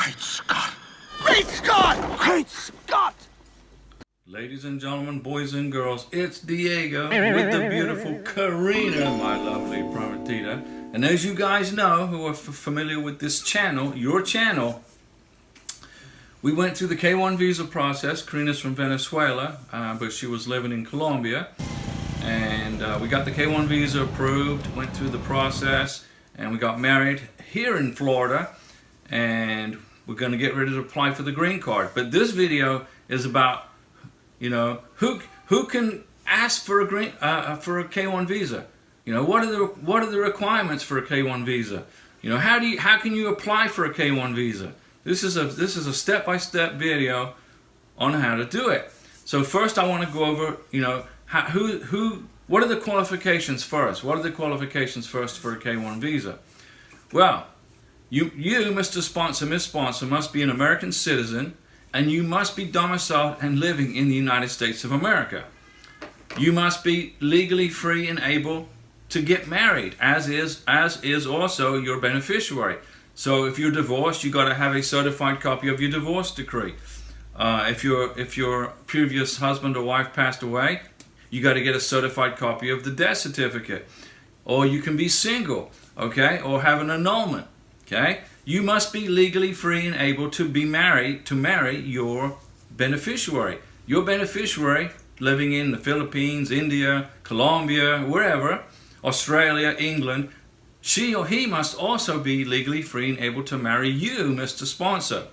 Great Scott! Great Scott! Great Scott! Ladies and gentlemen, boys and girls, it's Diego with the beautiful Karina, my lovely prometida. And as you guys know, who are familiar with this channel, your channel, we went through the K1 visa process. Karina's from Venezuela, but she was living in Colombia. And we got the K1 visa approved, went through the process, and we got married here in Florida. And we're going to get ready to apply for the green card. But this video is about, you know, who can ask for a K1 visa? You know, what are the requirements for a K1 visa? You know, how can you apply for a K1 visa? This is a step-by-step video on how to do it. So first, I want to go over, you know, what are the qualifications first? What are the qualifications first for a K1 visa? Well, you, Mr. Sponsor, Miss Sponsor, must be an American citizen, and you must be domiciled and living in the United States of America. You must be legally free and able to get married, as is also your beneficiary. So if you're divorced, you got to have a certified copy of your divorce decree. If your previous husband or wife passed away, you got to get a certified copy of the death certificate. Or you can be single, okay, or have an annulment. Okay, you must be legally free and able to marry your beneficiary. Your beneficiary living in the Philippines, India, Colombia, wherever, Australia, England, she or he must also be legally free and able to marry you, Mr. Sponsor.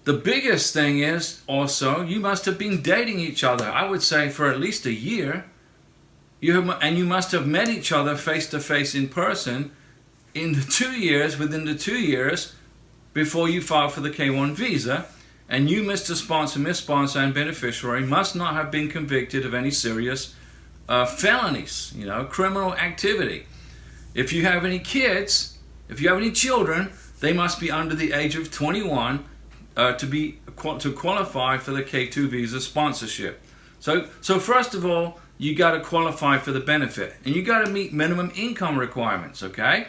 The biggest thing is also you must have been dating each other, I would say for at least a year. And you must have met each other face to face in person within the 2 years before you file for the K1 visa. And you, Mr. Sponsor, Miss Sponsor, and beneficiary must not have been convicted of any serious felonies, you know, criminal activity. If you have any kids, if you have any children, they must be under the age of 21 to qualify for the K2 visa sponsorship. So first of all, you got to qualify for the benefit, and you got to meet minimum income requirements, okay?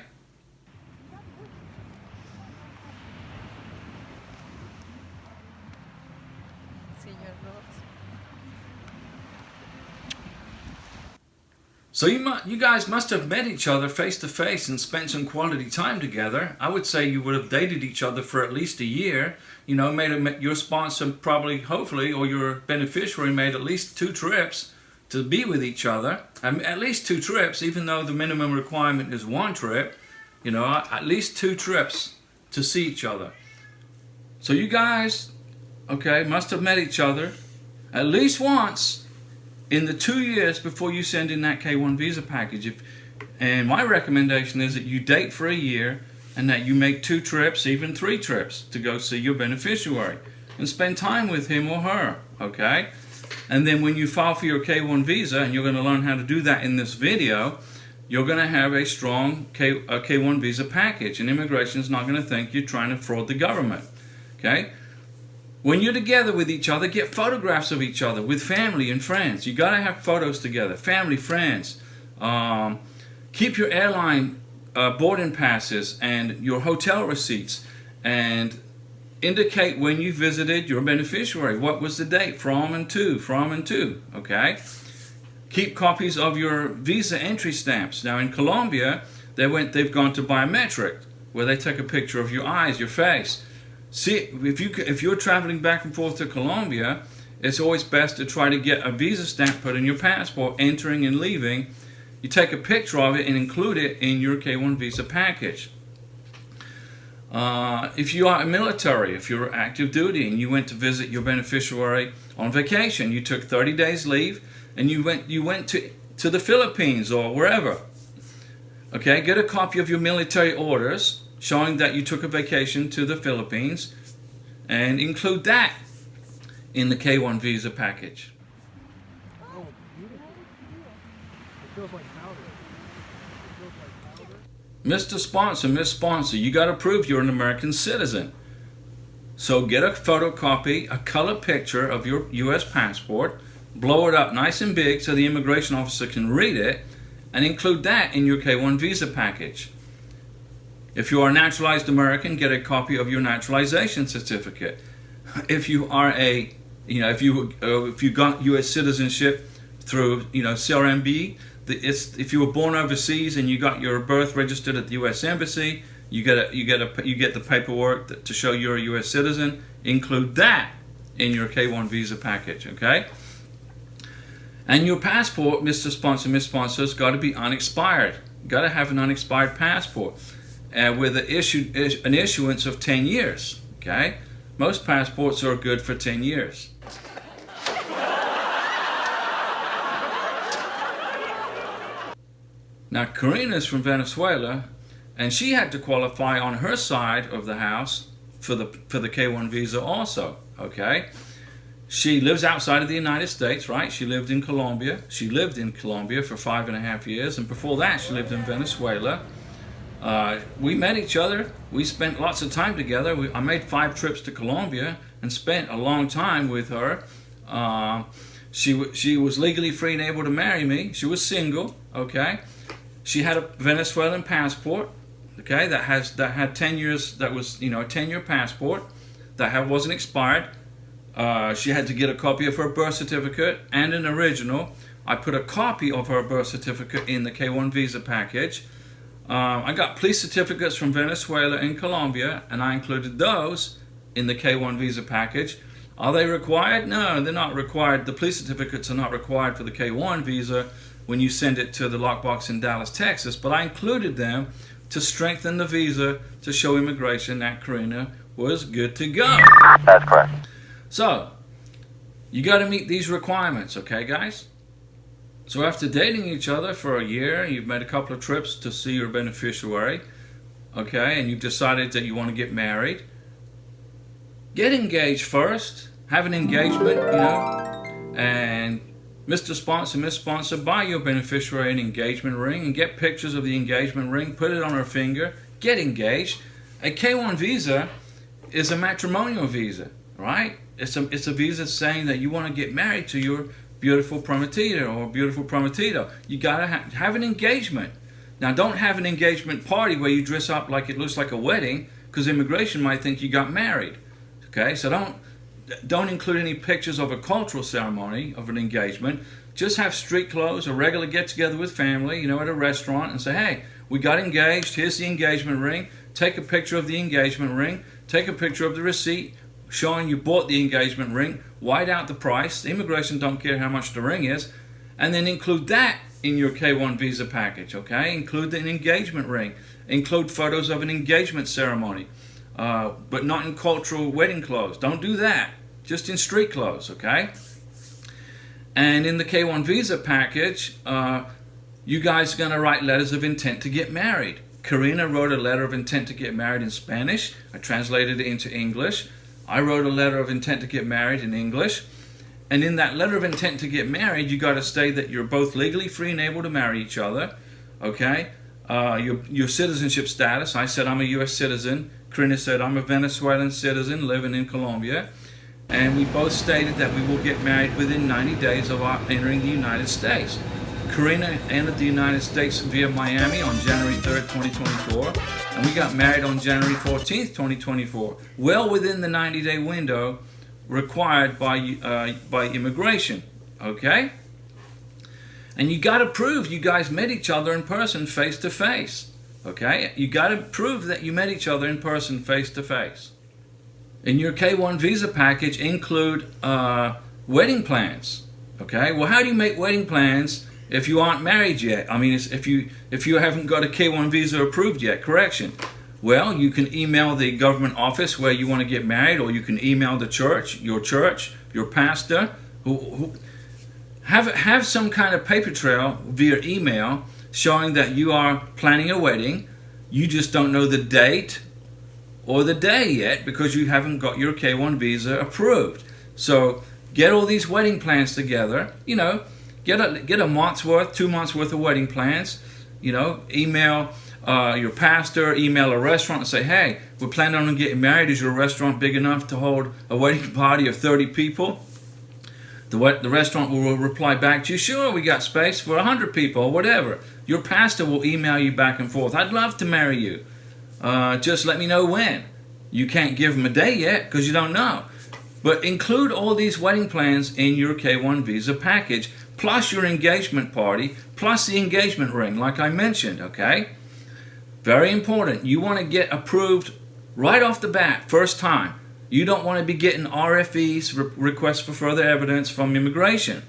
So you guys must have met each other face to face and spent some quality time together. I would say you would have dated each other for at least a year. You know, your sponsor probably, hopefully, or your beneficiary made at least 2 trips to be with each other. At least 2 trips, even though the minimum requirement is 1 trip. You know, at least 2 trips to see each other. So you guys, okay, must have met each other at least once in the 2 years before you send in that K1 visa package. And my recommendation is that you date for a year and that you make 2 trips, even 3 trips, to go see your beneficiary and spend time with him or her, okay? And then when you file for your K1 visa, and you're going to learn how to do that in this video, you're going to have a strong K1 visa package, and immigration is not going to think you're trying to fraud the government, okay? When you're together with each other, get photographs of each other with family and friends. You got to have photos together, family, friends. Keep your airline boarding passes and your hotel receipts, and indicate when you visited your beneficiary. What was the date? From and to, okay? Keep copies of your visa entry stamps. Now in Colombia, they've gone to biometric, where they take a picture of your eyes, your face. See, if you're traveling back and forth to Colombia, it's always best to try to get a visa stamp put in your passport, entering and leaving. You take a picture of it and include it in your K1 visa package. If you are military, if you're active duty and you went to visit your beneficiary on vacation, you took 30 days leave and you went to the Philippines or wherever. Okay, get a copy of your military orders showing that you took a vacation to the Philippines, and include that in the K1 visa package. Oh, beautiful. It feels like powder. It feels like powder. Mr. Sponsor, Miss Sponsor, you got to prove you're an American citizen. So get a photocopy, a color picture of your U.S. passport, blow it up nice and big so the immigration officer can read it, and include that in your K1 visa package. If you are a naturalized American, get a copy of your naturalization certificate. If you are if you got U.S. citizenship through, CRMB, if you were born overseas and you got your birth registered at the U.S. Embassy, you get the paperwork to show you're a U.S. citizen. Include that in your K1 visa package, okay? And your passport, Mr. Sponsor, Miss Sponsor, has got to be unexpired. Got to have an unexpired passport with an issuance of 10 years, okay? Most passports are good for 10 years. Now, Karina's from Venezuela, and she had to qualify on her side of the house for the K1 visa also, okay? She lives outside of the United States, right? She lived in Colombia. She lived in Colombia for 5.5 years, and before that she lived in Venezuela. We met each other. We spent lots of time together. I made 5 trips to Colombia and spent a long time with her. She was legally free and able to marry me. She was single, okay? She had a Venezuelan passport, okay, that had 10 years. That was, a 10-year passport that wasn't expired. She had to get a copy of her birth certificate and an original. I put a copy of her birth certificate in the K1 visa package. I got police certificates from Venezuela and Colombia, and I included those in the K1 visa package. Are they required? No, they're not required. The police certificates are not required for the K1 visa when you send it to the lockbox in Dallas, Texas, but I included them to strengthen the visa to show immigration that Karina was good to go. That's correct. So, you got to meet these requirements, okay, guys? So after dating each other for a year, you've made a couple of trips to see your beneficiary, okay, and you've decided that you want to get married. Get engaged first. Have an engagement, and Mr. Sponsor, Miss Sponsor, buy your beneficiary an engagement ring and get pictures of the engagement ring, put it on her finger, get engaged. A K1 visa is a matrimonial visa, right? It's a visa saying that you want to get married to your beautiful prometida or beautiful prometido. You gotta have an engagement. Now, don't have an engagement party where you dress up like it looks like a wedding, because immigration might think you got married. Okay, so don't include any pictures of a cultural ceremony of an engagement. Just have street clothes, a regular get-together with family, at a restaurant, and say, hey, we got engaged. Here's the engagement ring. Take a picture of the engagement ring. Take a picture of the receipt showing you bought the engagement ring. White out the price. The immigration don't care how much the ring is. And then include that in your K1 visa package, okay? Include an engagement ring. Include photos of an engagement ceremony, but not in cultural wedding clothes. Don't do that. Just in street clothes, okay? And in the K1 visa package, you guys are going to write letters of intent to get married. Karina wrote a letter of intent to get married in Spanish. I translated it into English. I wrote a letter of intent to get married in English. And in that letter of intent to get married, you got to state that you're both legally free and able to marry each other, okay? Your citizenship status. I said I'm a U.S. citizen. Karina said I'm a Venezuelan citizen living in Colombia. And we both stated that we will get married within 90 days of our entering the United States. Karina entered the United States via Miami on January 3rd, 2024, and we got married on January 14th, 2024, well within the 90-day window required by immigration, okay? And you got to prove you guys met each other in person, face to face, okay? You got to prove that you met each other in person, face to face. In your K1 visa package, include wedding plans, okay? Well, how do you make wedding plans if you aren't married yet? I mean, if you haven't got a K1 visa approved yet, correction. Well, you can email the government office where you want to get married, or you can email the church, your pastor, who have some kind of paper trail via email showing that you are planning a wedding. You just don't know the date or the day yet because you haven't got your K1 visa approved. So get all these wedding plans together, get a month's worth, 2 months worth of wedding plans, email your pastor, email a restaurant and say, hey, we're planning on getting married. Is your restaurant big enough to hold a wedding party of 30 people? The restaurant will reply back to you, sure, we got space for 100 people or whatever. Your pastor will email you back and forth. I'd love to marry you. just let me know when. You can't give them a day yet because you don't know. But include all these wedding plans in your K1 visa package, plus your engagement party, plus the engagement ring, like I mentioned, okay? Very important. You want to get approved right off the bat, first time. You don't want to be getting RFEs, requests for further evidence, from immigration.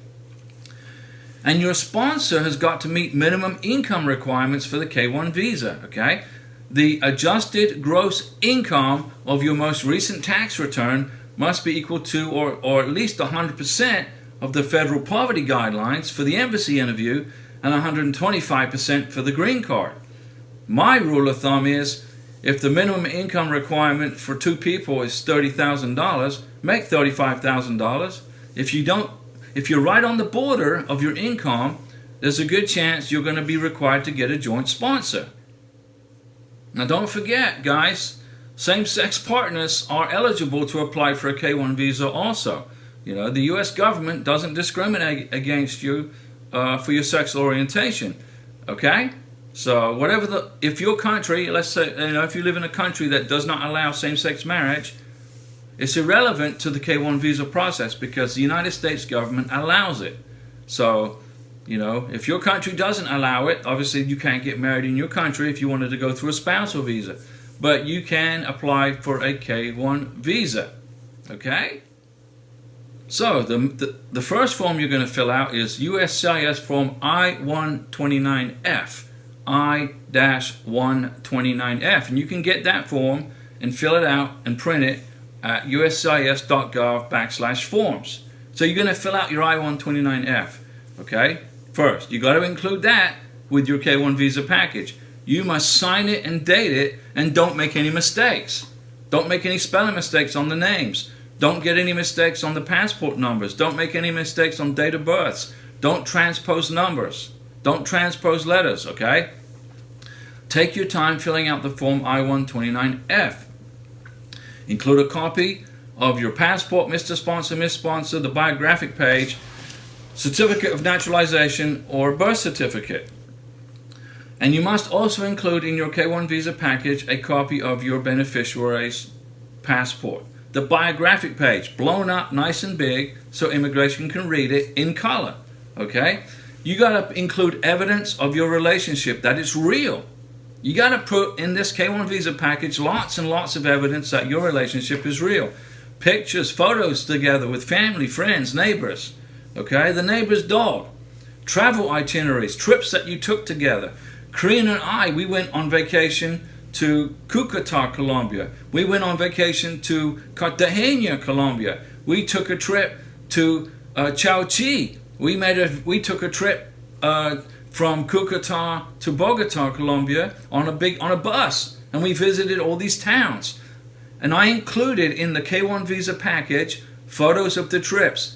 And your sponsor has got to meet minimum income requirements for the K1 visa, okay? The adjusted gross income of your most recent tax return must be equal to or at least 100% of the federal poverty guidelines for the embassy interview and 125% for the green card. My rule of thumb is if the minimum income requirement for 2 people is $30,000, make $35,000. If you're right on the border of your income, there's a good chance you're going to be required to get a joint sponsor. Now don't forget, guys, same-sex partners are eligible to apply for a K1 visa also. You know, the U.S. government doesn't discriminate against you for your sexual orientation, okay? So if your country, let's say, if you live in a country that does not allow same-sex marriage, it's irrelevant to the K1 visa process because the United States government allows it. So, if your country doesn't allow it, obviously you can't get married in your country if you wanted to go through a spousal visa. But you can apply for a K1 visa, okay? So the first form you're going to fill out is USCIS form I-129F, I-129F. And you can get that form and fill it out and print it at uscis.gov/forms. So you're going to fill out your I-129F, okay? First, you got to include that with your K1 visa package. You must sign it and date it, and don't make any mistakes. Don't make any spelling mistakes on the names. Don't get any mistakes on the passport numbers. Don't make any mistakes on date of births. Don't transpose numbers. Don't transpose letters, okay? Take your time filling out the form I-129F. Include a copy of your passport, Mr. Sponsor, Miss Sponsor, the biographic page, certificate of naturalization, or birth certificate. And you must also include in your K1 visa package a copy of your beneficiary's passport. The biographic page, blown up nice and big so immigration can read it in color, okay? You got to include evidence of your relationship, that it's real. You got to put in this K1 visa package lots and lots of evidence that your relationship is real. Pictures, photos together with family, friends, neighbors, okay? The neighbor's dog. Travel itineraries, trips that you took together. Karina and I, we went on vacation to Cucuta, Colombia. We went on vacation to Cartagena, Colombia. We took a trip to Chowchi. We took a trip from Cucuta to Bogota, Colombia on a bus, and we visited all these towns. And I included in the K1 visa package photos of the trips.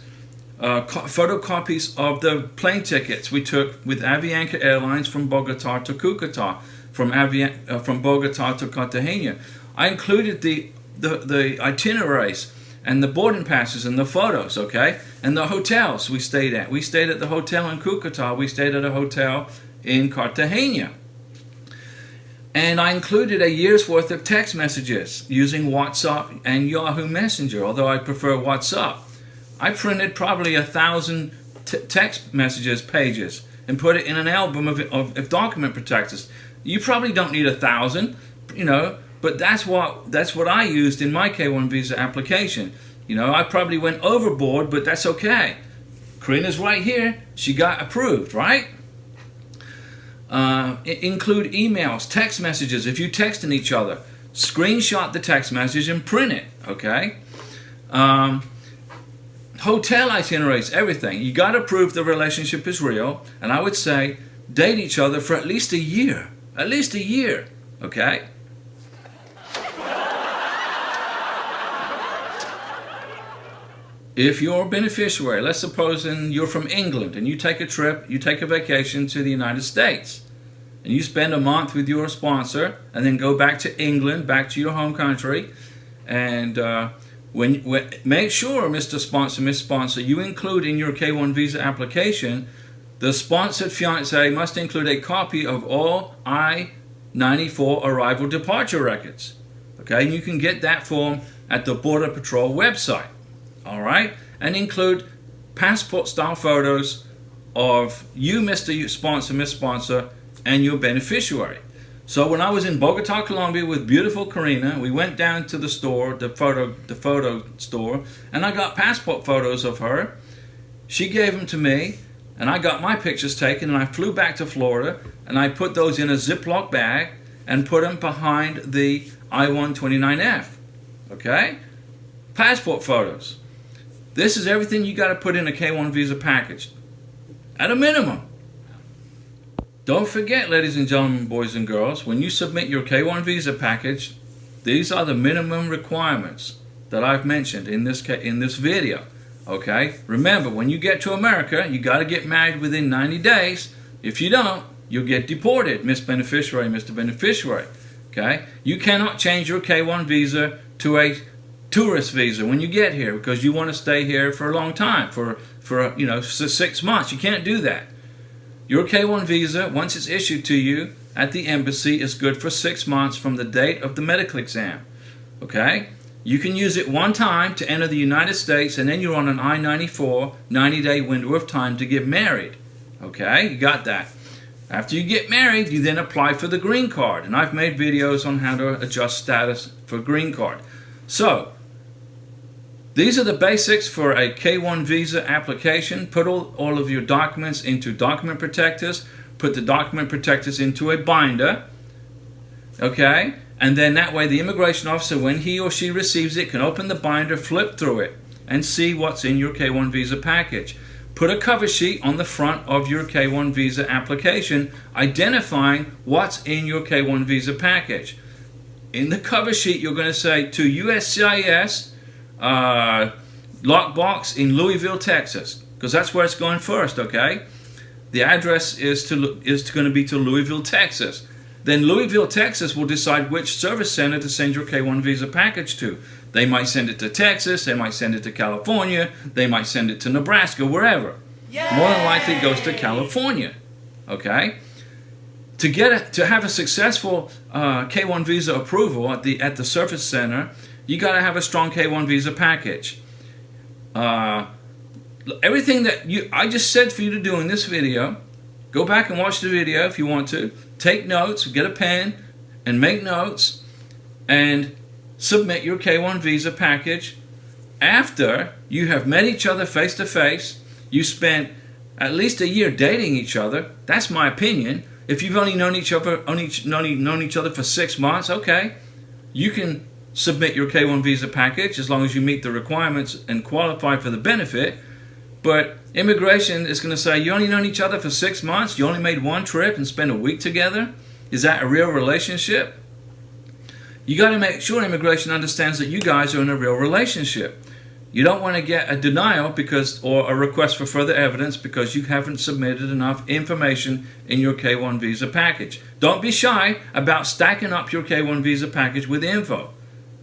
Photocopies of the plane tickets we took with Avianca Airlines from Bogota to Cucuta, from Bogota to Cartagena. I included the itineraries and the boarding passes and the photos, okay? And the hotels we stayed at. We stayed at the hotel in Cucuta. We stayed at a hotel in Cartagena. And I included a year's worth of text messages using WhatsApp and Yahoo Messenger, although I prefer WhatsApp. I printed probably 1,000 text messages pages and put it in an album of document protectors. You probably don't need 1,000, but that's what I used in my K1 visa application. I probably went overboard, but that's okay. Karina's right here. She got approved, right? Include emails, text messages. If you're texting each other, screenshot the text message and print it, okay? Hotel itineraries, everything. You got to prove the relationship is real, and I would say date each other for at least a year. At least a year, okay? If you're a beneficiary, let's suppose you're from England and you take a trip, you take a vacation to the United States, and you spend a month with your sponsor and then go back to England, back to your home country, and make sure, Mr. Sponsor, Miss Sponsor, you include in your K1 visa application, the sponsored fiancé must include a copy of all I-94 arrival departure records. Okay, and you can get that form at the Border Patrol website. All right, and include passport style photos of you, Mr. Sponsor, Miss Sponsor, and your beneficiary. So when I was in Bogota, Colombia with beautiful Karina, we went down to the store, the photo store, and I got passport photos of her. She gave them to me, and I got my pictures taken, and I flew back to Florida, and I put those in a Ziploc bag and put them behind the I-129F. Okay? Passport photos. This is everything you got to put in a K-1 visa package. At a minimum. Don't forget, ladies and gentlemen, boys and girls, when you submit your K-1 visa package, these are the minimum requirements that I've mentioned in this video. Okay? Remember, when you get to America, you got to get married within 90 days. If you don't, you'll get deported, Miss Beneficiary, Mr. Beneficiary. Okay? You cannot change your K-1 visa to a tourist visa when you get here because you want to stay here for a long time, for 6 months. You can't do that. Your K-1 visa, once it's issued to you at the embassy, is good for 6 months from the date of the medical exam. Okay? You can use it one time to enter the United States, and then you're on an I-94 90-day window of time to get married. Okay? You got that. After you get married, you then apply for the green card. And I've made videos on how to adjust status for green card. So, these are the basics for a K-1 visa application. Put all of your documents into document protectors. Put the document protectors into a binder. Okay? And then that way the immigration officer, when he or she receives it, can open the binder, flip through it, and see what's in your K-1 visa package. Put a cover sheet on the front of your K-1 visa application identifying what's in your K-1 visa package. In the cover sheet, you're going to say to USCIS lockbox in Louisville, Texas, because that's where it's going first, okay? The address is going to be to Louisville, Texas. Then Louisville, Texas will decide which service center to send your K-1 visa package to. They might send it to Texas, they might send it to California, they might send it to Nebraska, wherever. Yay! More than likely it goes to California. Okay? To have a successful K-1 visa approval at the service center, you got to have a strong K-1 visa package. Everything that I just said for you to do in this video, go back and watch the video if you want to. Take notes, get a pen, and make notes, and submit your K-1 visa package after you have met each other face to face. You spent at least a year dating each other. That's my opinion. If you've only known each other for 6 months, okay, you can submit your K-1 visa package as long as you meet the requirements and qualify for the benefit. But immigration is going to say, you only known each other for 6 months, you only made one trip and spent a week together. Is that a real relationship? You got to make sure immigration understands that you guys are in a real relationship. You don't want to get a denial or a request for further evidence because you haven't submitted enough information in your K-1 visa package. Don't be shy about stacking up your K-1 visa package with info.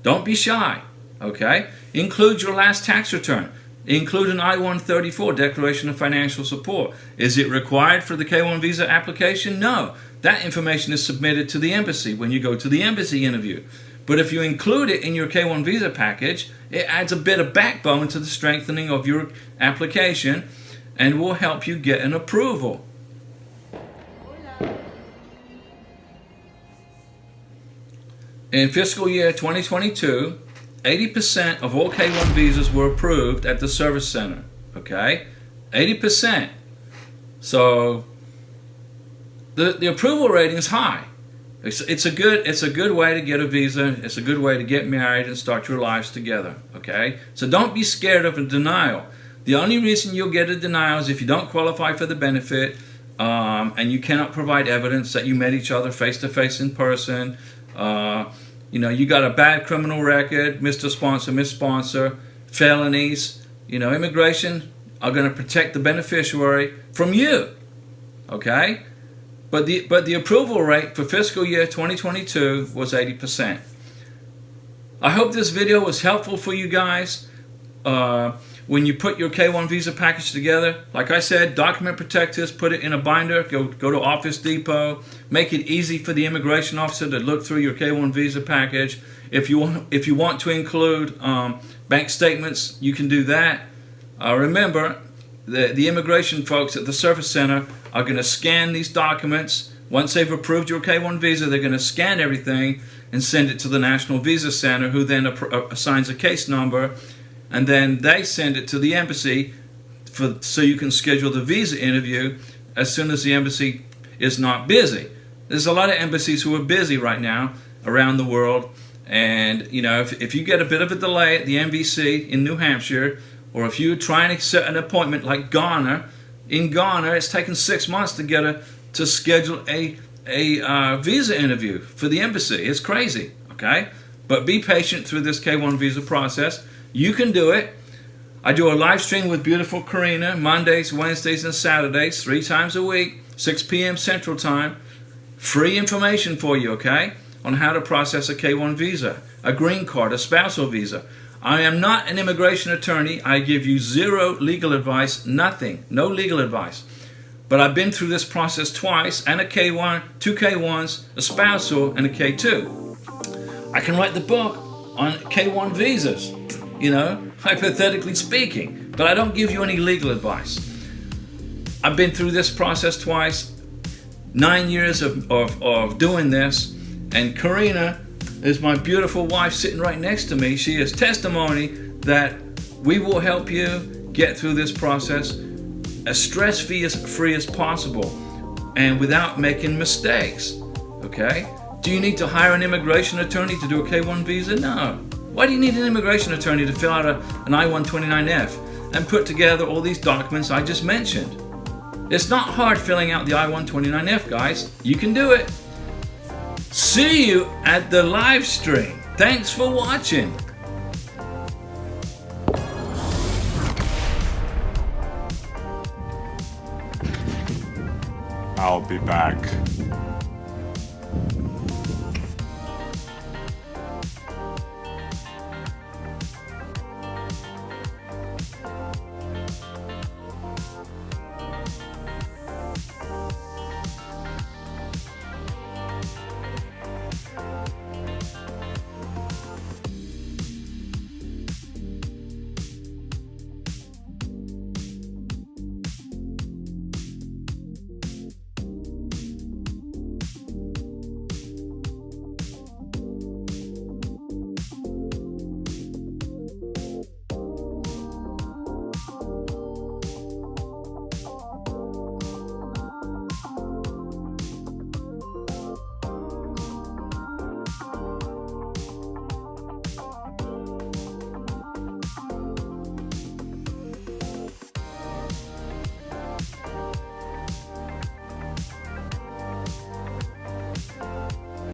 Don't be shy, okay? Include your last tax return. Include an I-134, Declaration of Financial Support. Is it required for the K-1 visa application? No. That information is submitted to the embassy when you go to the embassy interview. But if you include it in your K-1 visa package, it adds a bit of backbone to the strengthening of your application and will help you get an approval. In fiscal year 2022, 80% of all K-1 visas were approved at the service center. Okay? 80%. So the approval rating is high. It's a good way to get a visa. It's a good way to get married and start your lives together. Okay? So don't be scared of a denial. The only reason you'll get a denial is if you don't qualify for the benefit and you cannot provide evidence that you met each other face to face in person. You got a bad criminal record, Mr. Sponsor, Miss Sponsor, felonies. Immigration are going to protect the beneficiary from you. Okay? But the approval rate for fiscal year 2022 was 80%. I hope this video was helpful for you guys. when you put your K1 visa package together, like I said, document protect this, put it in a binder, go to Office Depot, make it easy for the immigration officer to look through your K1 visa package. If you want to include bank statements, you can do that. Remember, the immigration folks at the Service Center are going to scan these documents. Once they've approved your K1 visa, they're going to scan everything and send it to the National Visa Center, who then assigns a case number, and then they send it to the embassy so you can schedule the visa interview as soon as the embassy is not busy. There's a lot of embassies who are busy right now around the world, and you know, if you get a bit of a delay at the NVC in New Hampshire, or if you're trying to set an appointment like Ghana, in Ghana it's taken 6 months to schedule a visa interview for the embassy. It's crazy, okay? But be patient through this K1 visa process. You can do it. I do a live stream with beautiful Karina Mondays, Wednesdays, and Saturdays, 3 times a week, 6 p.m. Central Time. Free information for you, okay, on how to process a K1 visa, a green card, a spousal visa. I am not an immigration attorney. I give you zero legal advice, nothing, no legal advice. But I've been through this process twice, and a K1, 2 K1s, a spousal, and a K2. I can write the book on K1 visas, you know, hypothetically speaking, but I don't give you any legal advice. I've been through this process twice, 9 years of doing this, and Karina is my beautiful wife sitting right next to me. She is testimony that we will help you get through this process as stress-free as possible and without making mistakes, okay? Do you need to hire an immigration attorney to do a K1 visa? No. Why do you need an immigration attorney to fill out an I-129F and put together all these documents I just mentioned? It's not hard filling out the I-129F, guys. You can do it. See you at the live stream. Thanks for watching. I'll be back.